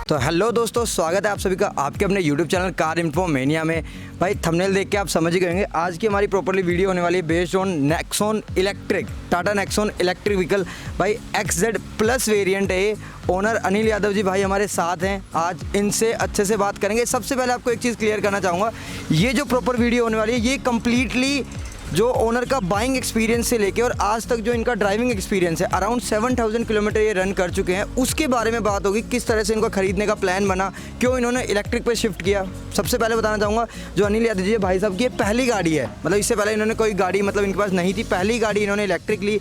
तो हेलो दोस्तों, स्वागत है आप सभी का आपके अपने YouTube channel car info mania में। भाई थंबनेल देख के आप समझ ही गए आज की हमारी प्रॉपर्ली वीडियो होने वाली है based on Nexon electric, Tata Nexon electric vehicle. भाई XZ+ वेरिएंट है। ओनर अनिल यादव जी भाई हमारे साथ हैं, आज इनसे अच्छे से बात करेंगे। सबसे पहले आपको एक चीज़ क्लियर करना चाहूँगा, ये जो प्रॉपर वीडियो होने वाली है ये कम्प्लीटली जो ओनर का बाइंग एक्सपीरियंस से लेके और आज तक जो इनका ड्राइविंग एक्सपीरियंस है, अराउंड 7000 किलोमीटर ये रन कर चुके हैं, उसके बारे में बात होगी। किस तरह से इनका खरीदने का प्लान बना, क्यों इन्होंने इलेक्ट्रिक पे शिफ्ट किया। सबसे पहले बताना चाहूँगा, जो अनिल यादव जी भाई साहब की ये पहली गाड़ी है, मतलब इससे पहले इन्होंने कोई गाड़ी मतलब इनके पास नहीं थी, पहली गाड़ी इन्होंने इलेक्ट्रिक ली।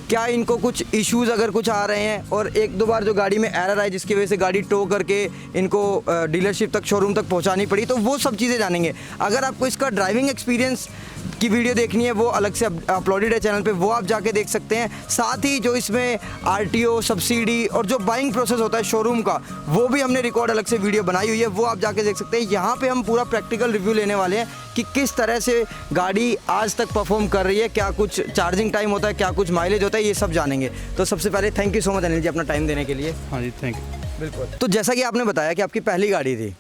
क्या इनको कुछ इश्यूज़ अगर कुछ आ रहे हैं और एक दो बार जो गाड़ी में एरर आए जिसकी वजह से गाड़ी टो करके इनको डीलरशिप तक, शोरूम तक पहुंचानी पड़ी, तो वो सब चीज़ें जानेंगे। अगर आपको इसका ड्राइविंग एक्सपीरियंस की वीडियो देखनी है वो अलग से अपलोडेड है चैनल पे, वो आप जाके देख सकते हैं। साथ ही जो इसमें RTO, सब्सिडी और जो बाइंग प्रोसेस होता है शोरूम का, वो भी हमने रिकॉर्ड अलग से वीडियो बनाई हुई है, वो आप जाके देख सकते हैं। यहाँ पे हम पूरा प्रैक्टिकल रिव्यू लेने वाले हैं कि किस तरह से गाड़ी आज तक परफॉर्म कर रही है, क्या कुछ चार्जिंग टाइम होता है, क्या कुछ माइलेज होता है, ये सब जानेंगे। तो सबसे पहले thank you so much Anil ji अपना टाइम देने के लिए। हाँ जी, थैंक यू। बिल्कुल। तो जैसा कि आपने बताया कि आपकी पहली गाड़ी थी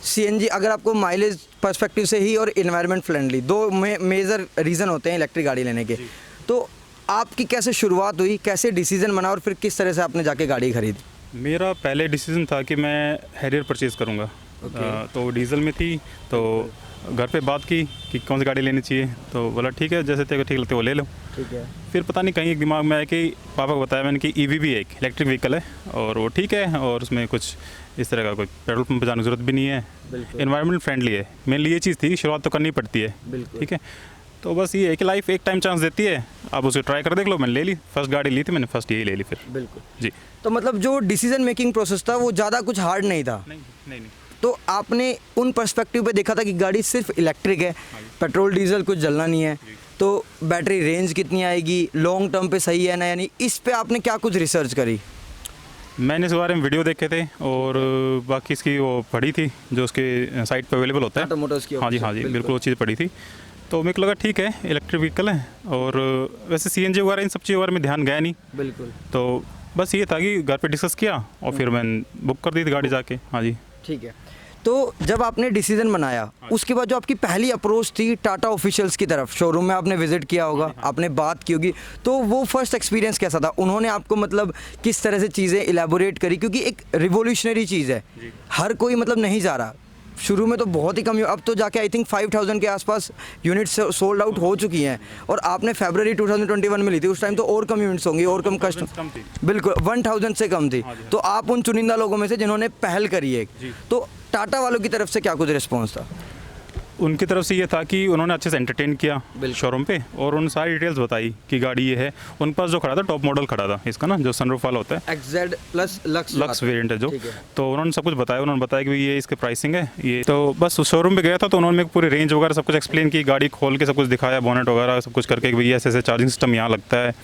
CNG, अगर आपको माइलेज पर्सपेक्टिव से ही और इन्वायरमेंट फ्रेंडली, दो मेजर रीज़न होते हैं इलेक्ट्रिक गाड़ी लेने के, तो आपकी कैसे शुरुआत हुई, कैसे डिसीजन बना और फिर किस तरह से आपने जाके गाड़ी खरीदी। मेरा पहले डिसीजन था कि मैं हैरियर परचेज़ करूँगा। तो डीजल में थी, तो घर पे बात की कि कौन सी गाड़ी लेनी चाहिए, तो बोला ठीक है, जैसे तेरे को ठीक लगते वो ले लो। ठीक है। फिर पता नहीं कहीं एक दिमाग में आया कि पापा को बताया मैंने कि EV भी एक इलेक्ट्रिक व्हीकल है और वो ठीक है, और उसमें कुछ इस तरह का कोई पेट्रोल पंप जाने की जरूरत भी नहीं है, एनवायरनमेंट फ्रेंडली है। मेनली ये चीज़ थी, शुरुआत तो करनी पड़ती है। ठीक है, तो बस ये है कि लाइफ एक टाइम चांस देती है, आप उसे ट्राई कर देख लो। मैंने ले ली, फर्स्ट गाड़ी ली थी मैंने, फर्स्ट यही ले ली फिर। बिल्कुल जी। तो मतलब जो डिसीजन मेकिंग प्रोसेस था वो ज़्यादा कुछ हार्ड नहीं था। नहीं। तो आपने उन पर्सपेक्टिव पे देखा था कि गाड़ी सिर्फ इलेक्ट्रिक है, पेट्रोल डीजल कुछ जलना नहीं है, तो बैटरी रेंज कितनी आएगी, लॉन्ग टर्म पे सही है ना, यानी इस पे आपने क्या कुछ रिसर्च करी। मैंने इस बारे में वीडियो देखे थे और बाकी इसकी वो पढ़ी थी जो उसके साइट पे अवेलेबल होता है, टाटा मोटर्स की। हाँ जी, बिल्कुल वो चीज़ पढ़ी थी। तो मेरे को लगा ठीक है इलेक्ट्रिक व्हीकल है, और वैसे CNG वगैरह इन सब चीज़ों बारे में ध्यान गया नहीं। बिल्कुल। तो बस ये था कि घर पे डिस्कस किया और फिर मैंने बुक कर दी थी गाड़ी जाके। हाँ जी, ठीक है। तो जब आपने डिसीजन बनाया उसके बाद जो आपकी पहली अप्रोच थी टाटा ऑफिशियल्स की तरफ, शोरूम में आपने विजिट किया होगा, आपने बात की होगी, तो वो फर्स्ट एक्सपीरियंस कैसा था। उन्होंने आपको मतलब किस तरह से चीज़ें इलेबोरेट करी, क्योंकि एक रिवोल्यूशनरी चीज़ है, हर कोई मतलब नहीं जा रहा। शुरू में तो बहुत ही कम, अब तो जाके आई थिंक 5000 के आसपास यूनिट्स सोल्ड आउट हो चुकी हैं, और आपने फरवरी 2021 में ली थी, उस टाइम तो और कम यूनिट्स होंगी और कम कस्टमर। बिल्कुल 1000 से कम थी। तो आप उन चुनिंदा लोगों में से जिन्होंने पहल करी है, तो टाटा वालों की तरफ से क्या कुछ रिस्पॉन्स था। उनकी तरफ से ये था कि उन्होंने अच्छे से एंटरटेन किया शोरूम पे, और उन सारी डिटेल्स बताई कि गाड़ी ये है। उन पास जो खड़ा था टॉप मॉडल खड़ा था इसका ना, जो सनरूफ वाला होता है, XZ+ लक्स वेरिएंट है जो। तो उन्होंने सब कुछ बताया, उन्होंने बताया कि ये इसके प्राइसिंग है ये। तो बस उस शोरूम पे गया था, तो उन्होंने पूरी रेंज वगैरह सब कुछ एक्सप्लेन की, गाड़ी खोल के सब कुछ दिखाया, बोनेट वगैरह सब कुछ करके, भैया ऐसे चार्जिंग सिस्टम यहाँ लगता है,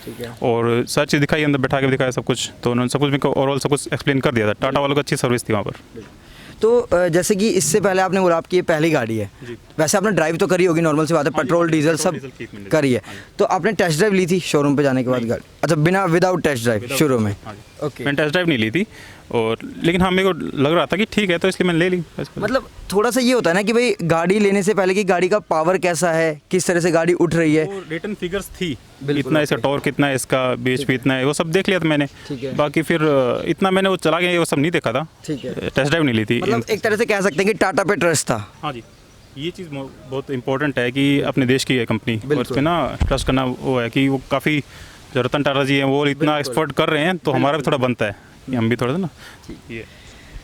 और सारी चीज़ दिखाई, अंदर बैठा के दिखाया सब कुछ। तो उन्होंने सब कुछ ओवरऑल सब कुछ एक्सप्लेन कर दिया था। टाटा वालों की अच्छी सर्विस थी वहाँ पर। तो जैसे कि इससे पहले आपने बोला आपकी ये पहली गाड़ी है, वैसे आपने ड्राइव तो करी होगी, नॉर्मल सी बात है, पेट्रोल डीजल सब करी है। तो आपने टेस्ट ड्राइव ली थी शोरूम पे जाने के बाद गाड़ी? अच्छा, विदाउट टेस्ट ड्राइव शुरू में। ओके। मैंने टेस्ट ड्राइव नहीं ली थी, और लेकिन हाँ मेरे को लग रहा था कि ठीक है, तो इसलिए मैंने ले ली। मतलब थोड़ा सा ये होता है ना कि भाई गाड़ी लेने से पहले कि गाड़ी का पावर कैसा है, किस तरह से गाड़ी उठ रही है। रिटर्न फिगर्स थी, इतना इसका टॉर्क कितना है, इसका BHP इतना है, वो सब देख लिया था मैंने। बाकी फिर इतना मैंने वो चला गया वो सब नहीं देखा था। ठीक है। टेस्ट ड्राइव नहीं ली थी। मतलब एक तरह से कह सकते हैं कि टाटा पे ट्रस्ट था। हाँ जी, ये चीज़ बहुत इंपॉर्टेंट है कि अपने देश की है कंपनी, और उस पर ना ट्रस्ट करना वो है कि वो काफ़ी, जो रतन टाटा जी हैं वो इतना एक्सपोर्ट कर रहे हैं, तो हमारा भी थोड़ा बनता है, हम भी थोड़ा सा ना। ये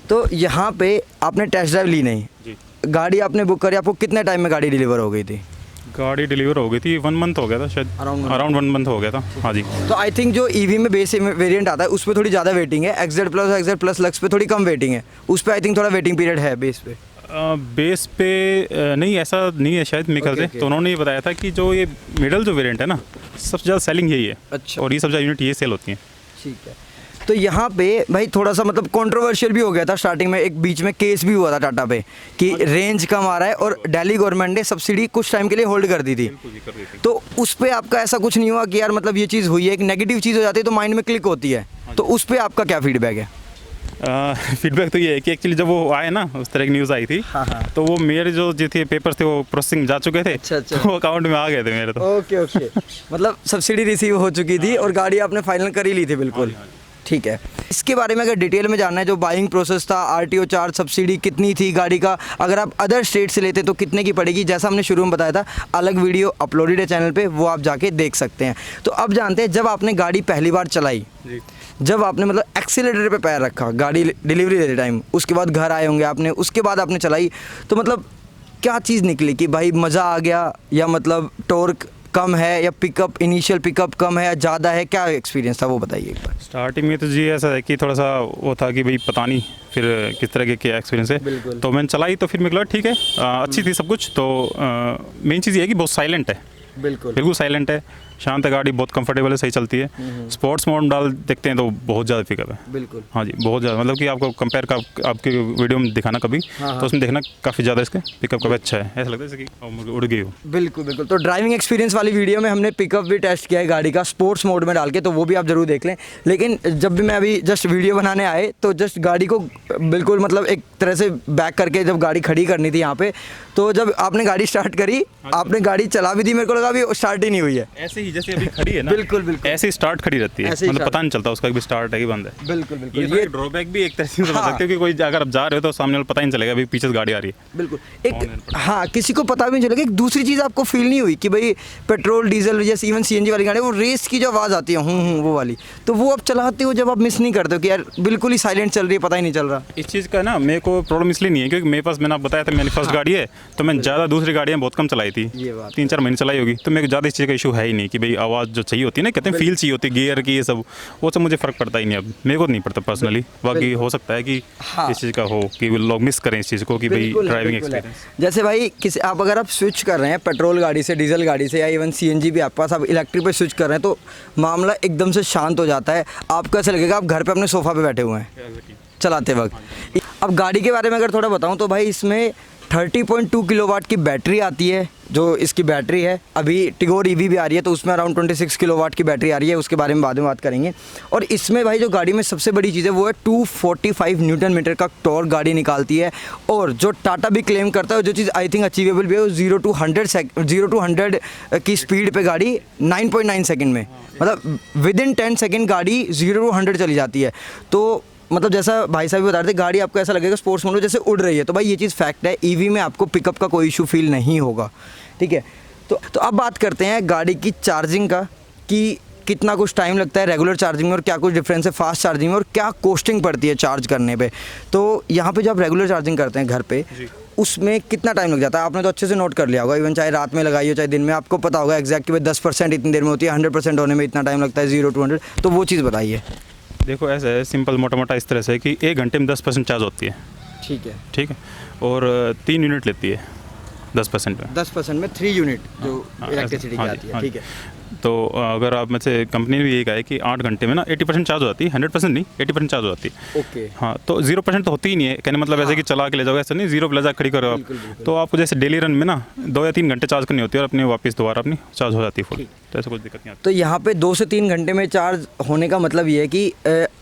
तो यहाँ पे आपने टेस्ट ड्राइव ली नहीं जी, गाड़ी आपने बुक करी, आपको कितने टाइम में गाड़ी डिलीवर हो गई थी। गाड़ी डिलीवर हो गई थी 1 मंथ हो गया था शायद, अराउंड 1 मंथ हो गया था। हाँ जी। तो आई थिंक जो EV में बेस वेरिएंट आता है उस पर थोड़ी ज़्यादा वेटिंग है, XZ+ लक्स पे थोड़ी कम वेटिंग है, उस पर आई थिंक थोड़ा वेटिंग पीरियड है बेस पे। बेस पे नहीं, ऐसा नहीं है शायद मेरे ख्याल से। तो उन्होंने ये बताया था कि जो ये मिडल जो वेरिएंट है ना, सबसे ज़्यादा सेलिंग यही है। अच्छा। और ये सबसे ज़्यादा यूनिट ये सेल होती हैं। ठीक है। तो यहाँ पे भाई थोड़ा सा मतलब कंट्रोवर्शियल भी हो गया था स्टार्टिंग में, एक बीच में केस भी हुआ था टाटा पे कि रेंज कम आ रहा है, और दिल्ली गवर्नमेंट ने सब्सिडी कुछ टाइम के लिए होल्ड कर दी थी। तो उस पर आपका ऐसा कुछ नहीं हुआ कि यार मतलब ये चीज़ हुई है, एक नेगेटिव चीज़ हो जाती है तो माइंड में क्लिक होती है, तो उस पर आपका क्या फीडबैक है। फीडबैक तो ये है कि एक्चुअली जब वो आए ना उस तरह की न्यूज़ आई थी, हाँ, हाँ। तो वो मेरे जो थे पेपर्स थे वो प्रोसेसिंग जा चुके थे, अच्छा, अच्छा। तो वो अकाउंट में आ गए थे मेरे तो। ओके ओके मतलब सब्सिडी रिसीव हो चुकी थी और गाड़ी आपने फाइनल कर ही ली थी बिल्कुल। ठीक है, इसके बारे में अगर डिटेल में जानना है, जो बाइंग प्रोसेस था, आरटीओ चार्ज, सब्सिडी कितनी थी गाड़ी का, अगर आप अदर स्टेट से लेते तो कितने की पड़ेगी, जैसा हमने शुरू में बताया था, अलग वीडियो अपलोडेड है चैनल पे, वो आप जाके देख सकते हैं। तो अब जानते हैं, जब आपने गाड़ी पहली बार चलाई, जब आपने मतलब एक्सीलेटर पे पैर रखा गाड़ी डिलीवरी देते टाइम, उसके बाद घर आए होंगे आपने, उसके बाद आपने चलाई, तो मतलब क्या चीज़ निकली कि भाई मज़ा आ गया, या मतलब टॉर्क कम है, या पिकअप इनिशियल पिकअप कम है या ज़्यादा है, क्या एक्सपीरियंस था वो बताइए एक बार। स्टार्टिंग में तो जी ऐसा है कि थोड़ा सा वो था कि भाई पता नहीं फिर किस तरह के क्या एक्सपीरियंस है, तो मैंने चलाई तो फिर मेरे को लगा ठीक है, अच्छी थी सब कुछ। तो मेन चीज़ ये है कि बहुत साइलेंट है, बिल्कुल साइलेंट है, शांत है गाड़ी, बहुत कंफर्टेबल है, सही चलती है। स्पोर्ट्स मोड डाल देखते हैं तो बहुत ज़्यादा पिकअप है, बिल्कुल। हाँ जी, बहुत ज़्यादा, मतलब कि आपको कंपेयर का आपके वीडियो में दिखाना कभी, तो उसमें देखना काफ़ी ज़्यादा इसके पिकअप का भी अच्छा है, ऐसा लगता है जैसे कि उड़ गई हो। बिल्कुल बिल्कुल। तो ड्राइविंग एक्सपीरियंस वाली वीडियो में हमने पिकअप भी टेस्ट किया है गाड़ी का स्पोर्ट्स मोड में डाल के, तो वो भी आप जरूर देख लें। लेकिन जब भी मैं अभी जस्ट वीडियो बनाने आए तो जस्ट गाड़ी को बिल्कुल मतलब एक तरह से बैक करके जब गाड़ी खड़ी करनी थी यहाँ पे, तो जब आपने गाड़ी स्टार्ट करी, आपने गाड़ी चला भी दी, मेरे को लगा अभी स्टार्ट ही नहीं हुई है, ऐसे ही जैसे अभी खड़ी है ना, बिल्कुल बिल्कुल ऐसे ही स्टार्ट खड़ी रहती है, मतलब पता नहीं चलता उसका भी स्टार्ट है कि बंद है। बिल्कुल बिल्कुल। ये ड्रॉबैक भी एक तरह से समझ सकते हो कि कोई अगर आप जा रहे हो तो सामने वाला पता ही नहीं चलेगा अभी पीछे से गाड़ी आ रही है, बिल्कुल। एक हाँ, किसी को पता भी नहीं चलेगा। एक दूसरी चीज़ आपको फील नहीं हुई कि भाई पेट्रोल डीजल जैसे इवन सीएनजी वाली गाड़ी, वो रेस की जो आवाज़ आती है वो वाली, तो वो आप चलाते हो जब आप मिस नहीं करते हो कि यार बिल्कुल ही साइलेंट चल रही है, पता ही नहीं चल रहा। इस चीज़ का ना मेरे को प्रॉब्लम इसलिए नहीं है क्योंकि मेरे पास, मैंने आपको बताया था मेरी फर्स्ट गाड़ी है, तो मैं ज़्यादा दूसरी गाड़ियाँ बहुत कम चलाई थी, 3-4 महीने चलाई होगी, तो मेरे को ज़्यादा इस चीज़ का इशू है ही नहीं कि भाई आवाज़ जो चाहिए होती है ना, कहते हैं फील चाहिए होती है गियर की, ये सब वो सब मुझे फ़र्क पड़ता ही नहीं, अब मेरे को नहीं पड़ता पर्सनली। बाकी हो सकता है कि इस चीज़ का हो कि लोग मिस करें इस चीज़ को कि भाई ड्राइविंग एक्सपीरियंस। जैसे भाई किसी आप अगर आप स्विच कर रहे हैं पेट्रोल गाड़ी से डीजल गाड़ी से, या इवन सीएनजी भी आपके पास, आप इलेक्ट्रिक पे स्विच कर रहे हैं, तो मामला एकदम से शांत हो जाता है। आपको ऐसा लगेगा आप घर पे अपने सोफ़ा पे बैठे हुए हैं चलाते वक्त। अब गाड़ी के बारे में अगर थोड़ा बताऊं तो भाई इसमें 30.2 किलोवाट की बैटरी आती है, जो इसकी बैटरी है। अभी टिगोर ईवी भी आ रही है तो उसमें अराउंड 26 किलोवाट की बैटरी आ रही है, उसके बारे में बाद में बात करेंगे। और इसमें भाई जो गाड़ी में सबसे बड़ी चीज़ है वो है 245 न्यूटन मीटर का टॉर्क गाड़ी निकालती है। और जो टाटा भी क्लेम करता है, जो चीज़ आई थिंक अचीवेबल भी है, वो 0 to 100 की स्पीड पे गाड़ी 9.9 सेकेंड में, मतलब विद इन 10 सेकेंड गाड़ी 0 to 100 चली जाती है। तो मतलब जैसा भाई साहब भी बता रहे थे, गाड़ी आपको ऐसा लगेगा स्पोर्ट्स मोड में जैसे उड़ रही है। तो भाई ये चीज़ फैक्ट है, ईवी में आपको पिकअप का कोई इशू फील नहीं होगा, ठीक है। तो अब बात करते हैं गाड़ी की चार्जिंग का, कि कितना कुछ टाइम लगता है रेगुलर चार्जिंग में और क्या कुछ डिफरेंस है फास्ट चार्जिंग में, और क्या कॉस्टिंग पड़ती है चार्ज करने पे। तो यहाँ पे जब आप रेगुलर चार्जिंग करते हैं घर पे, उसमें कितना टाइम लग जाता है? आपने तो अच्छे से नोट कर लिया होगा, इवन चाहे रात में लगाई हो चाहे दिन में, आपको पता होगा एग्जैक्ट कि भाई 10% इतनी देर में होती है, 100% होने में इतना टाइम लगता है, 0 to 100। तो वो चीज़ बताइए। देखो ऐसा है सिंपल मोटा मोटा इस तरह से कि 1 घंटे में 10% चार्ज होती है, ठीक है, और 3 यूनिट लेती है 10% में। 10% में 3 यूनिट जो इलेक्ट्रिसिटी की आती है, ठीक है। तो अगर आप मुझसे, कंपनी ने भी यही कहा है कि 8 घंटे में ना 80% चार्ज हो जाती है, 100% नहीं, 80% चार्ज हो जाती है। ओके। हाँ, तो 0% तो होती ही नहीं है, कहने मतलब ऐसे कि चला के ले जाओगे, ऐसा नहीं, 0 पे ले जा खड़ी करो आप। तो आपको जैसे डेली रन में ना 2 या 3 घंटे चार्ज करनी होती है और अपने वापस दोबारा अपनी चार्ज हो जाती है फुल, तो ऐसा कुछ दिक्कत नहीं आती। तो यहाँ पे 2 से 3 घंटे में चार्ज होने का मतलब ये है कि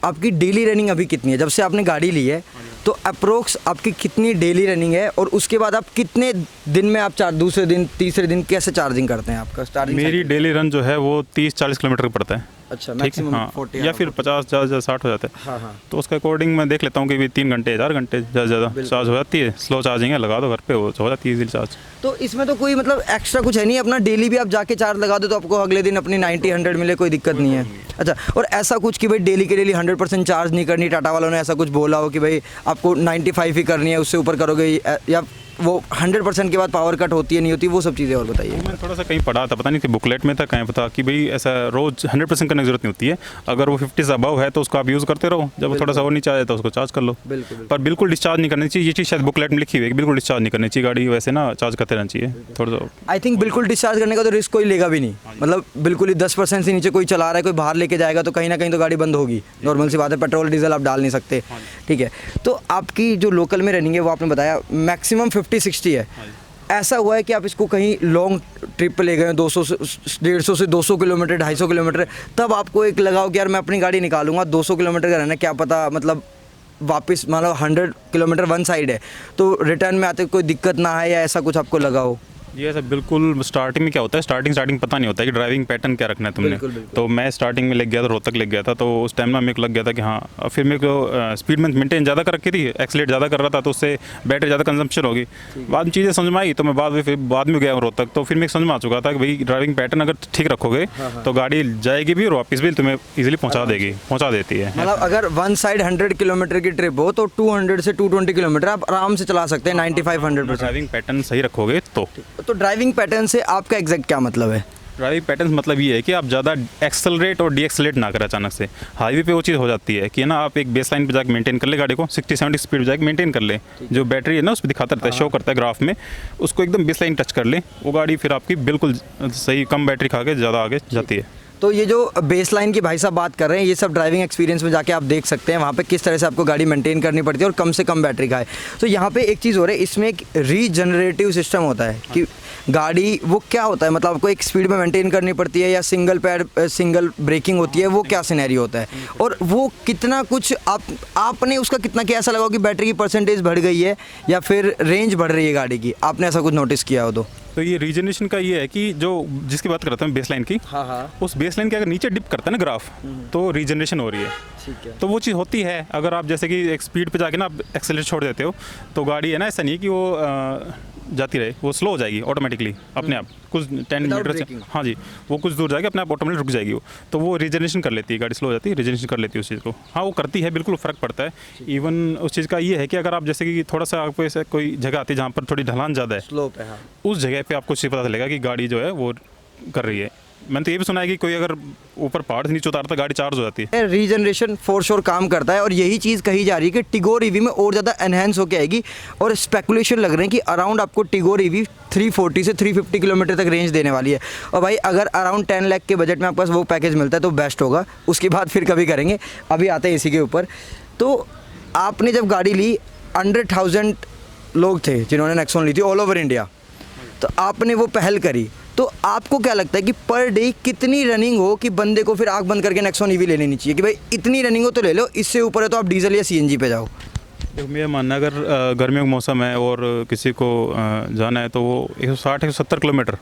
आपकी डेली रनिंग अभी कितनी है, जब से आपने गाड़ी ली है तो अप्रोक्स आपकी कितनी डेली रनिंग है, और उसके बाद आप कितने दिन में आप दूसरे दिन तीसरे दिन कैसे चार्जिंग करते हैं? आपका चार्जिंग मेरी डेली रन जो है वो 30-40 किलोमीटर का पड़ता है। अच्छा, ठीक है, हाँ, 40 या फिर 50-60 हो जाता है। हाँ हाँ। तो उसके अकॉर्डिंग मैं देख लेता हूँ कि 3 घंटे 4 घंटे ज़्यादा चार्ज हो जाती है। स्लो चार्जिंग है, लगा दो घर पे, वो हो जाती है इजीली चार्ज। तो इसमें तो कोई मतलब एक्स्ट्रा कुछ है नहीं, अपना डेली भी आप जाके चार्ज लगा दो तो आपको अगले दिन अपनी 90-100 मिले, कोई दिक्कत नहीं है। अच्छा, और ऐसा कुछ कि भाई डेली के डेली 100% चार्ज नहीं करनी, टाटा वालों ने ऐसा कुछ बोला हो कि भाई आपको 95 ही करनी है, उससे ऊपर करोगे, या वो 100% के बाद पावर कट होती है नहीं होती, वो सब चीज़ें और बताइए। मैं थोड़ा सा कहीं पढ़ा था, पता नहीं कि बुकलेट में था कहीं पता, कि भाई ऐसा रोज़ 100% करने की जरूरत नहीं होती है। अगर वो 50 से अबव है तो उसको आप यूज़ करते रहो, जब वो थोड़ा सा और नीचे आ जाए तो उसको चार्ज कर लो। पर बिल्कुल डिस्चार्ज नहीं करनी चाहिए, ये चीज़ शायद बुकलेट में लिखी हुई है कि बिल्कुल डिस्चार्ज नहीं करनी चाहिए गाड़ी, वैसे ना चार्ज करते रहना चाहिए थोड़ा सा। आई थिंक बिल्कुल डिस्चार्ज करने का तो रिस्क कोई लेगा भी नहीं, मतलब बिल्कुल ही 10% से नीचे कोई चला रहा है, कोई बाहर लेके जाएगा तो कहीं ना कहीं तो गाड़ी बंद होगी, नॉर्मल सी बात है, पेट्रोल डीजल आप डाल नहीं सकते, ठीक है। तो आपकी जो लोकल में रनिंग है वो आपने बताया मैक्सिमम 50-60 है। ऐसा हुआ है कि आप इसको कहीं लॉन्ग ट्रिप पे ले गए 150 से 200 किलोमीटर, 250 किलोमीटर, तब आपको एक लगाओ कि यार मैं अपनी गाड़ी निकालूंगा, 200 किलोमीटर का रहना, क्या पता मतलब वापस मान लो 100 किलोमीटर वन साइड है तो रिटर्न में आते कोई दिक्कत ना आए या ऐसा कुछ आपको लगा हो? ये ऐसा बिल्कुल स्टार्टिंग में क्या होता है, स्टार्टिंग पता नहीं होता है कि ड्राइविंग पैटर्न क्या रखना है तुमने। बिल्कुल, बिल्कुल। तो मैं स्टार्टिंग में लग गया था, रोहतक लग गया था, तो उस टाइम में मेरे को लग गया था कि हाँ, फिर मेरे को स्पीड में मेंटेन ज़्यादा कर रखी थी, एक्सीलेट ज़्यादा कर रहा था, तो उससे बैटरी ज़्यादा कंजम्पशन होगी। बाद में चीज़ें समझ में आई तो मैं बाद में गया रोहतक, तो फिर मैं समझ में आ चुका था कि भाई ड्राइविंग पैटर्न अगर ठीक रखोगे तो गाड़ी जाएगी भी और वापस भी तुम्हें ईजिली पहुँचा देती है। मतलब अगर वन साइड 100 किलोमीटर की ट्रिप हो तो 200 से 220 किलोमीटर आप आराम से चला सकते हैं 95-100%। ड्राइविंग पैटर्न सही रखोगे तो ड्राइविंग पैटर्न से आपका एग्जैक्ट क्या मतलब है? ड्राइविंग पैटर्न मतलब ये है कि आप ज़्यादा एक्सेलरेट और डीएक्सेलरेट ना करें अचानक से। हाईवे पे वो चीज़ हो जाती है कि ना आप एक बेस लाइन पे जाकर मेंटेन कर ले गाड़ी को, 60-70 स्पीड पे जाकर मेंटेन कर ले, जो बैटरी है ना उस पर दिखाता रहता है, शो करता है ग्राफ में, उसको एकदम बेस लाइन टच कर ले, वो गाड़ी फिर आपकी बिल्कुल सही कम बैटरी खा के ज़्यादा आगे जाती है। तो ये जो बेस लाइन की भाई साहब बात कर रहे हैं ये सब ड्राइविंग एक्सपीरियंस में जाके आप देख सकते हैं वहाँ पे किस तरह से आपको गाड़ी मेंटेन करनी पड़ती है और कम से कम बैटरी खाए। तो यहाँ पे एक चीज़ हो रहा है, इसमें एक रीजनरेटिव सिस्टम होता है कि गाड़ी वो क्या होता है, मतलब आपको एक स्पीड में मेंटेन करनी पड़ती है या सिंगल ब्रेकिंग होती है, वो क्या सिनेरियो होता है और वो कितना कुछ आपने उसका कितना क्या ऐसा लगा कि बैटरी की परसेंटेज बढ़ गई है या फिर रेंज बढ़ रही है गाड़ी की, आपने ऐसा कुछ नोटिस किया हो? तो ये रीजनरेशन का ये है कि जो जिसकी बात करता हूँ बेस लाइन की, उस बेस लाइन के अगर नीचे डिप करता है ना ग्राफ तो रीजनरेशन हो रही है। ठीक है। तो वो चीज़ होती है, अगर आप जैसे कि एक स्पीड पे जाके ना आप एक्सेलरेट छोड़ देते हो तो गाड़ी है ना, ऐसा नहीं है कि वो जाती रहे, वो स्लो हो जाएगी ऑटोमेटिकली अपने आप कुछ 10 मीटर से, हाँ जी, वो कुछ दूर जाएगी अपने आप ऑटोमेटिक रुक जाएगी वो, तो वो रीजनरेशन कर लेती है, गाड़ी स्लो हो जाती है, रीजनरेशन कर लेती है उस चीज़ को। हाँ वो करती है, बिल्कुल फ़र्क पड़ता है। इवन उस चीज़ का ये है कि अगर आप जैसे कि थोड़ा सा आपको ऐसा कोई जगह आती है जहाँ पर थोड़ी ढलान ज़्यादा है, स्लोप है, हाँ, उस जगह पे आपको पता चलेगा कि गाड़ी जो है वो कर रही है। मैंने तो ये भी सुना है कि कोई अगर ऊपर पहाड़ से नीचे उतारता गाड़ी चार्ज हो जाती है। रीजनरेशन फॉर श्योर काम करता है और यही चीज़ कही जा रही है कि टिगोर ईवी में और ज़्यादा एनहेंस होकर आएगी और स्पेकुलेशन लग रहे हैं कि अराउंड आपको टिगोर ईवी 340 से 350 किलोमीटर तक रेंज देने वाली है। और भाई अगर अराउंड 10 लाख के बजट में आपके पास वो पैकेज मिलता है तो बेस्ट होगा, उसके बाद फिर कभी करेंगे, अभी आते हैं इसी के ऊपर। तो आपने जब गाड़ी ली 100,000 लोग थे जिन्होंने नेक्सॉन ली थी ऑल ओवर इंडिया, तो आपने वो पहल करी, तो आपको क्या लगता है कि पर डे कितनी रनिंग हो कि बंदे को फिर आंख बंद करके नेक्सॉन ईवी ले लेनी चाहिए कि भाई इतनी रनिंग हो तो ले लो, इससे ऊपर है तो आप डीजल या सीएनजी पे जाओ? देखो मेरा मानना है अगर गर्मियों का मौसम है और किसी को जाना है तो वो 160-170 किलोमीटर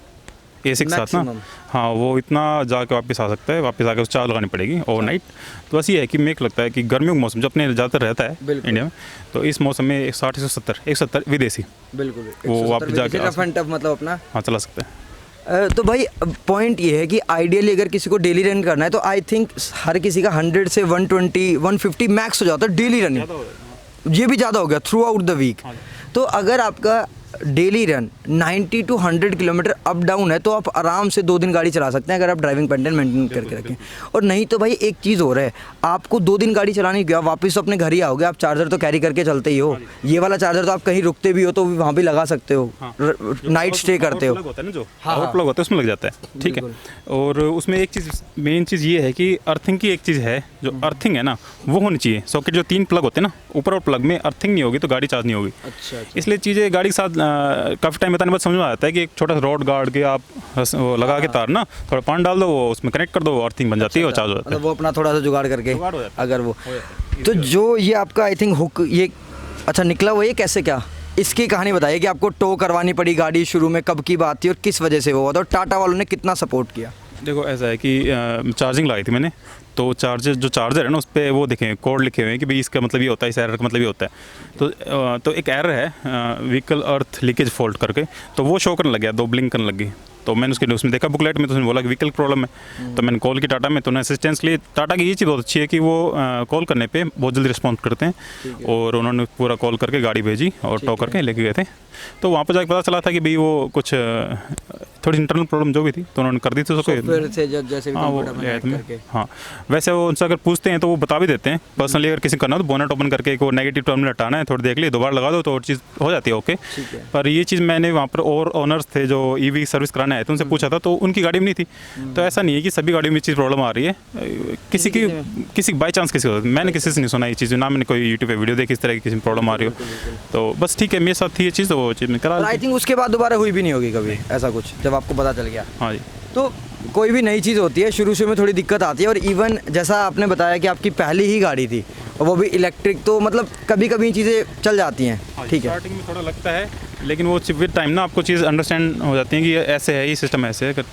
AC के साथ ना, हाँ वो इतना जाके वापस आ सकता है, वापस आके उस चार्ज लगानी पड़ेगी ओवरनाइट। तो बस ये है कि मेरे को लगता है कि गर्मियों का मौसम जो अपने ज़्यादातर रहता है इंडिया में, तो इस मौसम में 160-170 विदेशी बिल्कुल वो वापस जाके रफ एंड टफ मतलब अपना हाँ चला सकते हैं। तो भाई पॉइंट ये है कि आइडियली अगर किसी को डेली रन करना है तो आई थिंक हर किसी का 100 से 120-150 मैक्स हो जाता है डेली रनिंग, ये भी ज़्यादा हो गया थ्रू आउट द वीक। तो अगर आपका daily run 90 to 100 kilometre up down है तो आप आराम से 2 दिन गाड़ी चला सकते हैं अगर आप ड्राइविंग पैटर्न मेंटेन करके रखें। और नहीं तो भाई एक चीज़ हो रहा है, आपको 2 दिन गाड़ी चलाने गया वापस तो अपने घर ही आओगे, आप चार्जर तो कैरी करके चलते ही हो, ये वाला चार्जर तो आप कहीं रुकते भी हो तो वहाँ भी लगा सकते हो, नाइट स्टे करते हो, होता है ना जो पावर प्लग होता है उसमें लग जाता है, ठीक है। और उसमें एक चीज़ मेन चीज़ ये है कि अर्थिंग की एक चीज़ है, जो अर्थिंग है ना वो होनी चाहिए। सॉकेट जो 3 प्लग होते हैं ना ऊपर और प्लग में अर्थिंग नहीं होगी तो गाड़ी चार्ज नहीं होगी। अच्छा। इसलिए चीज़ें गाड़ी के साथ काफ़ी टाइम बताने बाद समझ में आता है कि एक छोटा सा रॉड गार्ड के आप वो लगा के तार ना थोड़ा पानी डाल दो, वो उसमें कनेक्ट कर दो, अर्थिंग बन जाती है और चार्ज हो जाता है। मतलब वो अपना थोड़ा सा जुगाड़ करके अगर वो तो जो ये आपका आई थिंक हुक ये अच्छा निकला वो, ये कैसे क्या इसकी कहानी बताइए कि आपको टो करवानी पड़ी गाड़ी शुरू में, कब की बात थी और किस वजह से वो हुआ था और टाटा वालों ने कितना सपोर्ट किया? देखो ऐसा है कि चार्जिंग लगाई थी मैंने, तो चार्जर है ना उस पर वो देखें कोड लिखे हुए हैं कि भाई इसका मतलब ये होता है, इस एरर का मतलब ये होता है। तो एक एरर है व्हीकल अर्थ लीकेज फॉल्ट करके, तो वो शो करने लग गया, 2 ब्लिंक करने लगी। तो मैंने उसके उसमें देखा बुकलेट में, तो उसने बोला कि व्हीकल प्रॉब्लम है। तो मैंने कॉल की टाटा में, तो उन्होंने असिस्टेंस के लिए, टाटा की ये चीज़ बहुत अच्छी है कि वो कॉल करने पे बहुत जल्दी रिस्पॉन्स करते हैं, और उन्होंने पूरा कॉल करके गाड़ी भेजी और टो करके लेके गए थे। तो वहाँ पर जाकर पता चला था कि भाई वो कुछ थोड़ी इंटरनल प्रॉब्लम जो भी थी तो उन्होंने कर दी थी उसको, जैसे हाँ वो हाँ वैसे वो उनसे अगर पूछते हैं तो वो बता भी देते हैं। पर्सनली अगर किसी करना हो तो बोनट ओपन करके एक वो नेगेटिव टर्मिनल हटाना है, थोड़ी देख लिए, दोबारा लगा दो तो और चीज़ हो जाती है ओके। पर ये चीज़ मैंने वहाँ पर और ओनर्स थे जो ईवी सर्विस कराने आए थे, उनसे पूछा था तो उनकी गाड़ी में नहीं थी। तो ऐसा नहीं है कि सभी गाड़ियों में चीज़ प्रॉब्लम आ रही है, किसी बाई चांस किसी को, मैंने किसी से नहीं सुना ये चीज़, ना मैंने कोई यूट्यूब पे वीडियो देखी इस तरह की किसी में प्रॉब्लम आ रही हो। तो बस ठीक है, मेरे साथ थी ये चीज़, तो वो चीज़ मैं करा। आई थिंक उसके बाद दोबारा हुई भी नहीं होगी कभी ऐसा कुछ, जब आपको पता चल गया। हाँ जी। तो कोई भी नई चीज़ होती है शुरू में थोड़ी दिक्कत आती है, और इवन जैसा आपने बताया कि आपकी पहली ही गाड़ी थी और वो भी इलेक्ट्रिक, तो मतलब कभी कभी चीज़ें चल जाती हैं, ठीक है। स्टार्टिंग में थोड़ा लगता है, लेकिन वो विद टाइम ना आपको चीज़ अंडरस्टैंड हो जाती है कि ये ऐसे है, ये सिस्टम ऐसे है,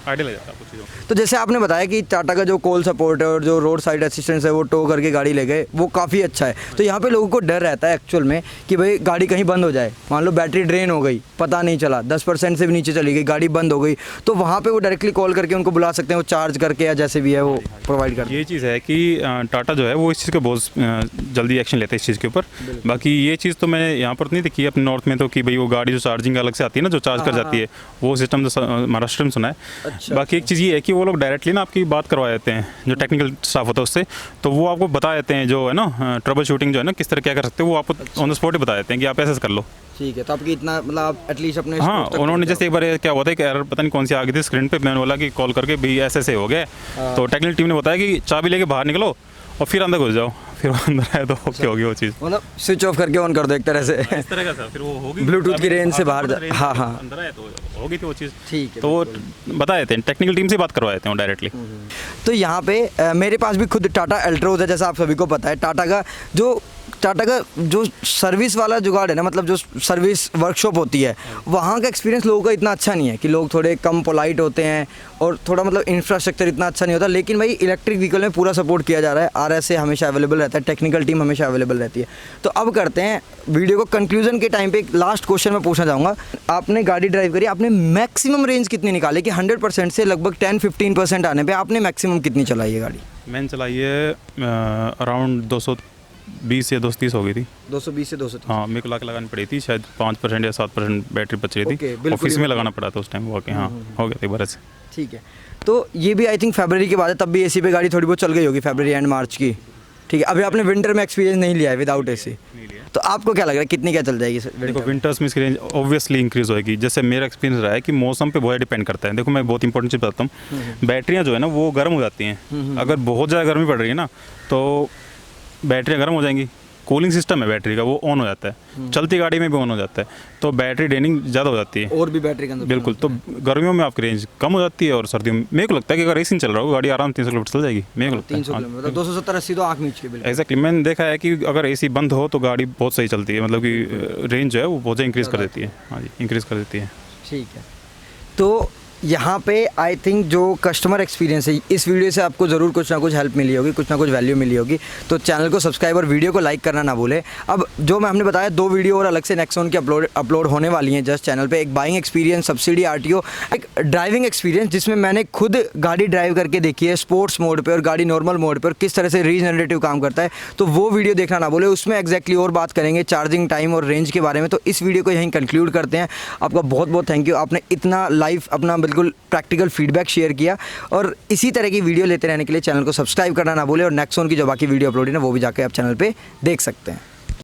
आइडिया लग जाता है आपको चीज़ों का। तो जैसे आपने बताया कि टाटा का जो कॉल सपोर्ट है और जो रोड साइड असिस्टेंस है वो टो करके गाड़ी ले गए, वो काफ़ी अच्छा है। तो यहाँ पे लोगों को डर रहता है एक्चुअल में कि भाई गाड़ी कहीं बंद हो जाए, मान लो बैटरी ड्रेन हो गई, पता नहीं चला, 10% से भी नीचे चली गई, गाड़ी बंद हो गई, तो वहाँ पे वो डायरेक्टली कॉल करके उनको बुला सकते हैं, वो चार्ज करके या जैसे भी है वो प्रोवाइड करते ये चीज़ है कि टाटा जो है वो इस चीज़ को बहुत जल्दी एक्शन लेते हैं इस चीज़ के ऊपर। बाकी ये चीज़ तो मैंने यहाँ पर नहीं देखी अपने नॉर्थ में, तो कि भाई वो गाड़ी जो चार्जिंग अलग से आती है ना, जो चार्ज कर जाती है, वो सिस्टम तो महाराष्ट्र में सुना है। अच्छा, बाकी एक चीज़ ये है कि वो लोग डायरेक्टली ना आपकी बात करवा देते हैं, जो टेक्निकल स्टाफ होता है उससे, तो वो आपको बता देते हैं जो है ना ट्रबल शूटिंग जो है ना किस तरह क्या कर सकते हो, वो आपको ऑन द स्पॉट ही बता देते हैं कि आप ऐसे कर लो। ठीक है। तो आपकी इतना मतलब आप एटलीस्ट अपने हाँ, स्पोर्ट्स तक उन्होंने पहुंच जैसे एक बार क्या हुआ था कि एरर पता नहीं कौन सी आ गई थी स्क्रीन पे, मैंने बोला कि कॉल करके भाई ऐसे ऐसे हो गया, तो टेक्निकल टीम ने बताया कि चाबी लेके बाहर निकलो और फिर अंदर घुस जाओ, फिर वो अंदर आया तो ओके हो गई वो चीज़। मतलब स्विच ऑफ करके ऑन कर दो एक तरह से। इस तरह का था, फिर वो होगी Bluetooth की रेंज से बाहर जा- हाँ, हाँ। अंदर आया तो हो गई थी वो चीज़। ठीक है, तो वो बता देते हैं, टेक्निकल टीम से बात करवा देते हैं वो डायरेक्टली। तो यहाँ पे मेरे पास भी खुद टाटा अल्ट्रोज है, जैसा आप सभी को पता है। टाटा का जो सर्विस वाला जुगाड़ है ना, मतलब जो सर्विस वर्कशॉप होती है, वहाँ का एक्सपीरियंस लोगों का इतना अच्छा नहीं है, कि लोग थोड़े कम पोलाइट होते हैं और थोड़ा मतलब इंफ्रास्ट्रक्चर इतना अच्छा नहीं होता। लेकिन भाई इलेक्ट्रिक व्हीकल में पूरा सपोर्ट किया जा रहा है, RSA हमेशा अवेलेबल रहता है, टेक्निकल टीम हमेशा अवेलेबल रहती है। तो अब करते हैं वीडियो को कंक्लूजन के टाइम पे एक लास्ट क्वेश्चन मैं पूछना चाहूँगा। आपने गाड़ी ड्राइव करी, आपने मैक्सिमम रेंज कितनी निकाली, कि 100% से लगभग 10-15% आने पे आपने मैक्सिमम कितनी चलाई है गाड़ी? मैंने चलाई है अराउंड 220 या 230 हो गई थी। 220 से 230। हाँ, मेरे को लाख लगानी पड़ी थी, शायद 5% या 7% बैटरी बच रही ओके, थी, बिल्कुल ऑफिस ही में लगाना पड़ा था उस टाइम वो, हाँ हो गया था एक बार ऐसे। ठीक है। तो ये भी आई थिंक फरवरी के बाद है, तब भी AC पे गाड़ी थोड़ी बहुत चल गई होगी फरवरी एंड मार्च की। ठीक है। अभी आपने विंटर में एक्सपीरियंस नहीं लिया है विदाउट AC, तो आपको क्या लग रहा है कितनी क्या चल जाएगी देखो विंटर? विंटर्स में इसकी रेंज ऑब्वियसली इंक्रीज होगी। जैसे मेरा एक्सपीरियंस रहा है कि मौसम पे बहुत डिपेंड करता है। देखो मैं बहुत इंपॉर्टेंट चीज़ बताता हूँ, बैटरियाँ जो है ना वो गर्म हो जाती हैं। अगर बहुत ज़्यादा गर्मी पड़ रही है ना तो बैटरियाँ गर्म हो जाएंगी। कूलिंग सिस्टम है बैटरी का, वो ऑन हो जाता है, चलती गाड़ी में भी ऑन हो जाता है, तो बैटरी ड्रेनिंग ज़्यादा हो जाती है। और भी बैटरी का बिल्कुल, तो गर्मियों में आपकी रेंज कम हो जाती है और सर्दियों में मेरे को लगता है कि अगर AC चल रहा हो गाड़ी आराम 300 किलोमीटर चल जाएगी, मेरे को लगता है। 300 किलोमीटर, 270-80 तो आँख मीच के बिल्कुल। एग्जैक्टली, मैंने देखा है कि अगर AC बंद हो तो गाड़ी बहुत सही चलती है, मतलब कि रेंज जो है वो बहुत ज़्यादा इंक्रीज़ कर देती है। हाँ जी, इंक्रीज़ कर देती है। ठीक है। तो यहाँ पे आई थिंक जो कस्टमर एक्सपीरियंस है, इस वीडियो से आपको ज़रूर कुछ ना कुछ हेल्प मिली होगी, कुछ ना कुछ वैल्यू मिली होगी। तो चैनल को सब्सक्राइब और वीडियो को लाइक करना ना भूलें। अब जो मैं हमने बताया 2 वीडियो और अलग से नेक्सॉन की अपलोड होने वाली हैं जस्ट चैनल पे। एक बाइंग एक्सपीरियंस, सब्सिडी RTO, एक ड्राइविंग एक्सपीरियंस जिसमें मैंने खुद गाड़ी ड्राइव करके देखी है स्पोर्ट्स मोड पर और गाड़ी नॉर्मल मोड पर, किस तरह से रीजनरेटिव काम करता है। तो वो वीडियो देखना ना भूलें, उसमें एक्जैक्टली और बात करेंगे चार्जिंग टाइम और रेंज के बारे में। तो इस वीडियो को यहीं कंक्लूड करते हैं। आपका बहुत बहुत थैंक यू, आपने इतना लाइव अपना बिल्कुल प्रैक्टिकल फीडबैक शेयर किया। और इसी तरह की वीडियो लेते रहने के लिए चैनल को सब्सक्राइब करना ना भूलें, और नेक्सॉन की जो बाकी वीडियो अपलोड है ना वो भी जाकर आप चैनल पे देख सकते हैं।